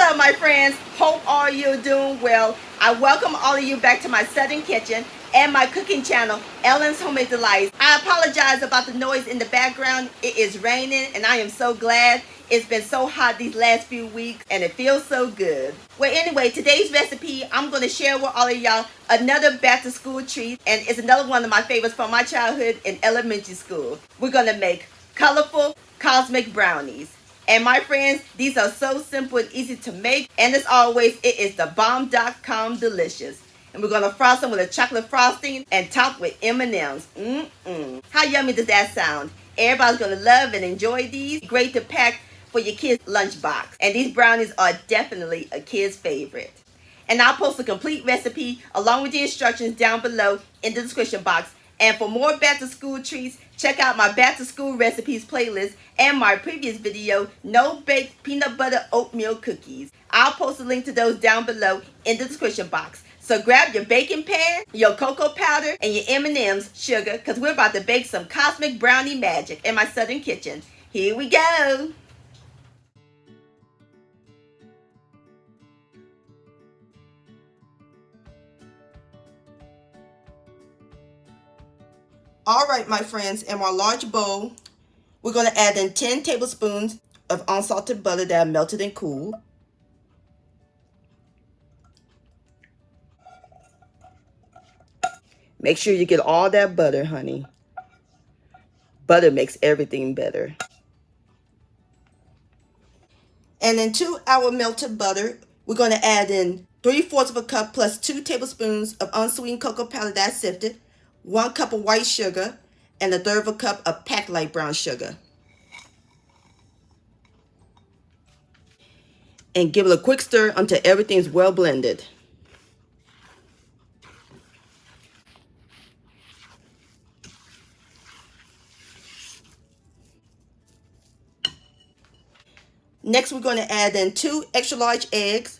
Hello my friends, hope all you're doing well. I welcome all of you back to my southern kitchen and my cooking channel, Ellen's Homemade Delights. I apologize about the noise in the background. It is raining and I am so glad. It's been so hot these last few weeks and it feels so good. Well anyway, today's recipe, I'm going to share with all of y'all another back to school treat, and it's another one of my favorites from my childhood in elementary school. We're going to make colorful cosmic brownies. And my friends, these are so simple and easy to make. And as always, it is the bomb.com delicious. And we're going to frost them with a chocolate frosting and top with M&Ms. How yummy does that sound? Everybody's going to love and enjoy these. Great to pack for your kids' lunchbox. And these brownies are definitely a kid's favorite. And I'll post a complete recipe along with the instructions down below in the description box. And for more back to school treats, check out my back to school recipes playlist and my previous video, no baked peanut butter oatmeal cookies. I'll post a link to those down below in the description box. So grab your baking pan, your cocoa powder, and your M&M's sugar, because we're about to bake some cosmic brownie magic in my southern kitchen. Here we go. All right, my friends, in my large bowl, we're going to add in 10 tablespoons of unsalted butter that I melted and cooled. Make sure you get all that butter, honey. Butter makes everything better. And into our melted butter, we're going to add in 3/4 of a cup plus 2 tablespoons of unsweetened cocoa powder that's sifted, 1 cup of white sugar, and 1/3 of a cup of packed light brown sugar. And give it a quick stir until everything's well blended. Next, we're going to add in 2 extra large eggs,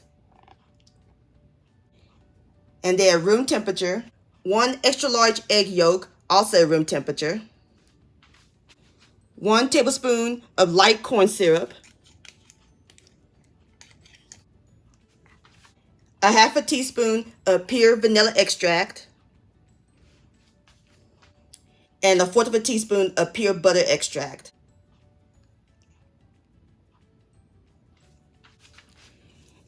and they're room temperature. 1 extra large egg yolk, also room temperature. 1 tablespoon of light corn syrup. 1/2 teaspoon of pure vanilla extract. And 1/4 teaspoon of pure butter extract.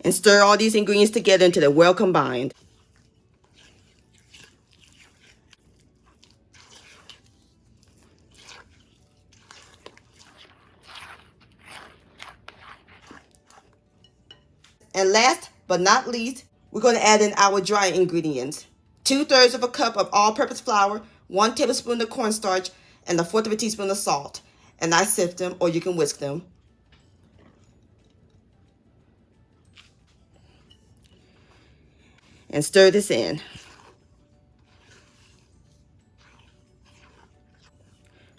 And stir all these ingredients together until they're well combined. And last but not least, we're going to add in our dry ingredients. 2/3 of a cup of all-purpose flour, 1 tablespoon of cornstarch, and 1/4 teaspoon of salt. And I sift them, or you can whisk them. And stir this in.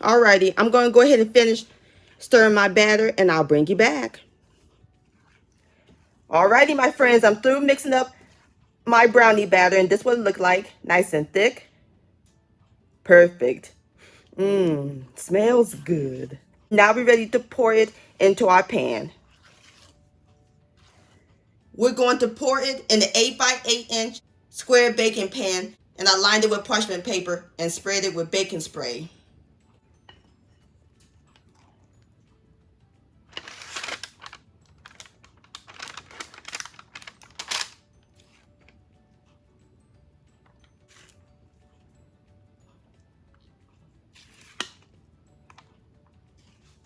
Alrighty, I'm going to go ahead and finish stirring my batter, and I'll bring you back. Alrighty, my friends, I'm through mixing up my brownie batter, and this is what it looked like. Nice and thick. Perfect. Smells good. Now we're ready to pour it into our pan. We're going to pour it in the 8 by 8 inch square baking pan, and I lined it with parchment paper and sprayed it with baking spray.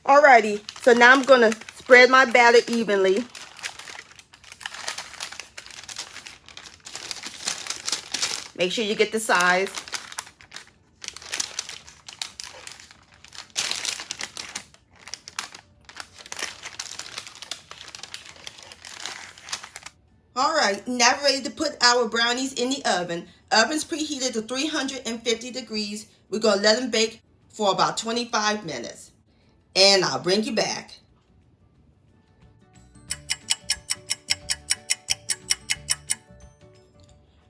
Alrighty, so now I'm going to spread my batter evenly. Make sure you get the size. Alright, now we're ready to put our brownies in the oven. Oven's preheated to 350 degrees. We're going to let them bake for about 25 minutes. And I'll bring you back.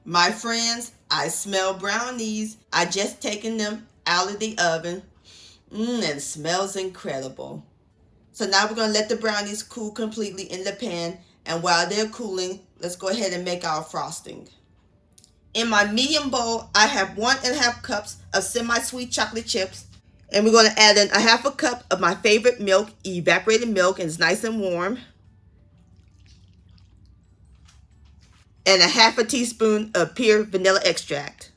My friends, I smell brownies. I just taken them out of the oven. And it smells incredible. So now we're going to let the brownies cool completely in the pan. And while they're cooling, let's go ahead and make our frosting. In my medium bowl, I have 1.5 cups of semi-sweet chocolate chips. And we're going to add in 1/2 cup of my favorite milk, evaporated milk, and it's nice and warm. And 1/2 teaspoon of pure vanilla extract.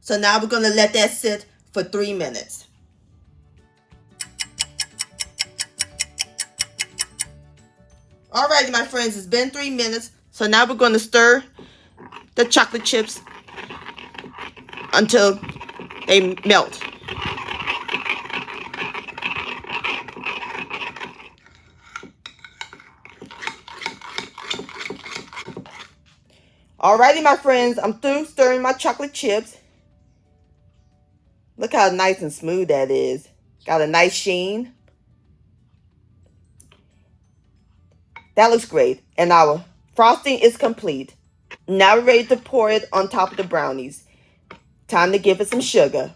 So now we're going to let that sit for 3 minutes. Alrighty, my friends, it's been 3 minutes. So now we're going to stir the chocolate chips until they melt. Alrighty, my friends, I'm through stirring my chocolate chips. Look how nice and smooth that is. Got a nice sheen. That looks great. And our frosting is complete. Now we're ready to pour it on top of the brownies. Time to give it some sugar.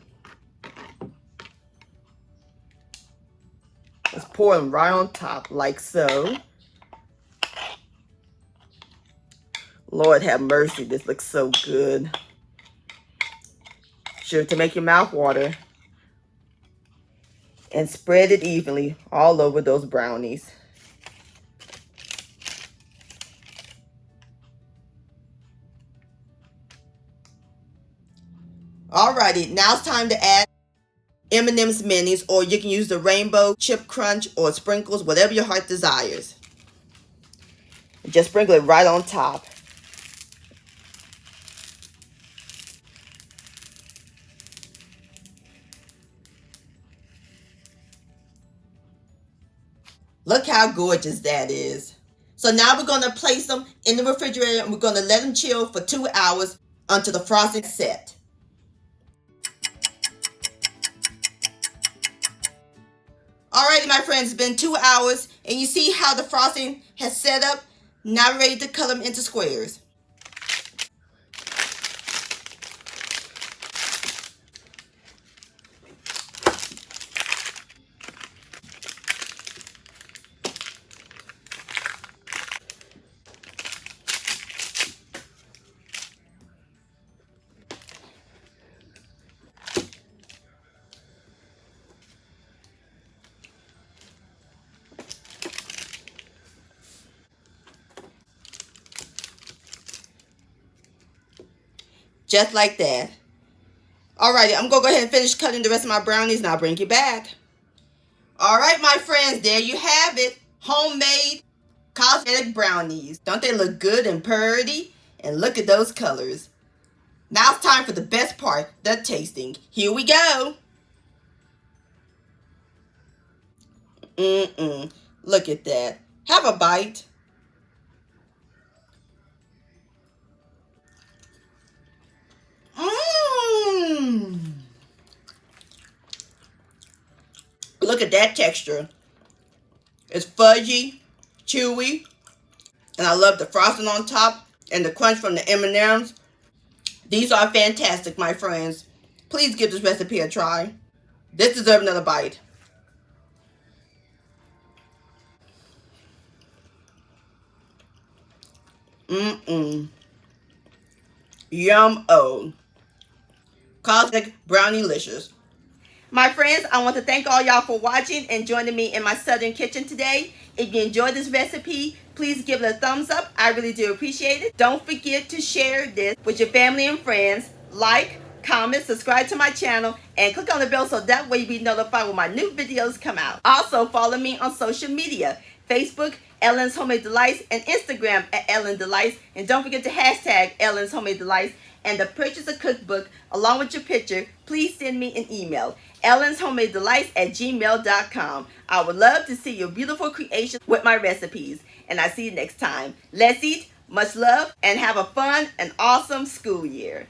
Let's pour them right on top like so. Lord have mercy, this looks so good. Sure to make your mouth water. And spread it evenly all over those brownies. Alrighty, now it's time to add M&M's minis, or you can use the rainbow chip crunch or sprinkles, whatever your heart desires. Just sprinkle it right on top. Look how gorgeous that is. So now we're going to place them in the refrigerator and we're going to let them chill for 2 hours until the frosting set. Alrighty, my friends, it's been 2 hours and you see how the frosting has set up. Now we're ready to cut them into squares. Just like that. Alrighty, I'm going to go ahead and finish cutting the rest of my brownies and I'll bring you back. Alright, my friends, there you have it. Homemade cosmetic brownies. Don't they look good and pretty? And look at those colors. Now it's time for the best part, the tasting. Here we go. Look at that. Have a bite. Look at that texture. It's fudgy, chewy, and I love the frosting on top and the crunch from the M&Ms. These are fantastic, my friends. Please give this recipe a try. This deserves another bite. Yum-o. Cosmic Brownie-licious. My friends, I want to thank all y'all for watching and joining me in my southern kitchen today. If you enjoyed this recipe, please give it a thumbs up. I really do appreciate it. Don't forget to share this with your family and friends. Like, comment, subscribe to my channel, and click on the bell so that way you'll be notified when my new videos come out. Also, follow me on social media. Facebook, Ellen's Homemade Delights, and Instagram at Ellen Delights. And don't forget to hashtag Ellen's Homemade Delights. And to purchase a cookbook along with your picture, please send me an email, ellenshomemadedelights@gmail.com. I would love to see your beautiful creations with my recipes. And I see you next time. Let's eat, much love, and have a fun and awesome school year.